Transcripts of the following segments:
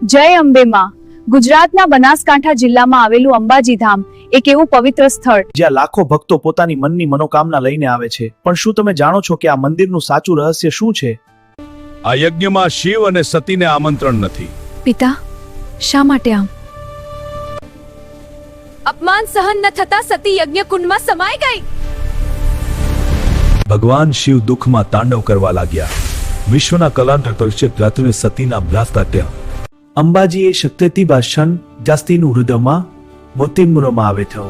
જય અંબે માં। ગુજરાતના બનાસકાંઠા જિલ્લામાં આવેલું અંબાજી ધામ એક એવું પવિત્ર સ્થળ જ્યાં લાખો ભક્તો પોતાની મનની મનોકામના લઈને આવે છે। પણ શું તમે જાણો છો કે આ મંદિરનું સાચું રહસ્ય શું છે? આ યજ્ઞમાં શિવ અને સતીને આમંત્રણ નથી। પિતા, શા માટે આમ? અપમાન સહન ન થતા સતી યજ્ઞ કુંડમાં સમાઈ ગઈ। ભગવાન શિવ દુઃખમાં તાંડવ કરવા લાગ્યા। વિશ્વના કલાંતર પરીક્ષિત રાત્રે સતીના ભ્રાતાત્ય અંબાજી એ શક્તિથી ભાષણ જાસ્તીનું હૃદયમાં મોતીમુરમાં આવે થયો।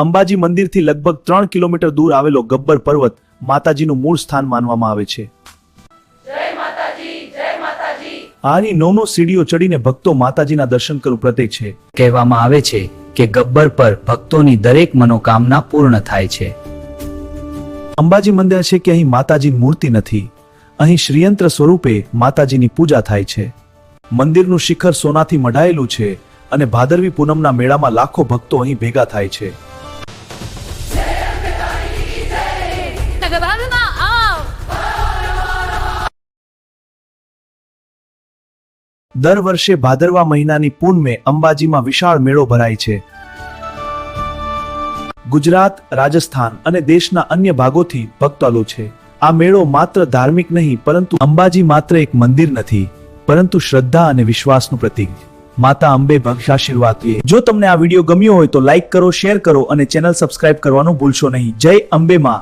અંબાજી મંદિરથી લગભગ 3 કિલોમીટર દૂર આવેલો ગબ્બર પર્વત માતાજીનું મૂળ સ્થાન માનવામાં આવે છે। આની 9 સીડીઓ ચડીને ભક્તો માતાજીના દર્શન કરવું પ્રતીક છે। કહેવામાં આવે છે કે ગબ્બર પર ભક્તોની દરેક મનોકામના પૂર્ણ થાય છે। અંબાજી મંદિર છે કે અહીં માતાજીની મૂર્તિ નથી, અહીં શ્રીયંત્ર સ્વરૂપે માતાજીની પૂજા થાય છે। મંદિરનું શિખર સોનાથી મઢાયેલું છે અને ભાદરવી પૂનમના મેળામાં લાખો ભક્તો અહીં ભેગા થાય છે। દર વર્ષે ભાદરવા મહિનાની પૂનમે અંબાજીમાં વિશાળ મેળો ભરાય છે। ગુજરાત, રાજસ્થાન અને દેશના અન્ય ભાગોથી ભક્તો છે। આ મેળો માત્ર ધાર્મિક નહીં પરંતુ અંબાજી માત્ર એક મંદિર નથી પરંતુ શ્રદ્ધા અને વિશ્વાસનું પ્રતીક। માતા અંબે ભક્તાશીર્વાદ આપે। જો તમને આ વિડીયો ગમ્યો હોય તો લાઈક કરો, શેર કરો અને ચેનલ સબસ્ક્રાઇબ કરવાનું ભૂલશો નહીં। જય અંબે માં।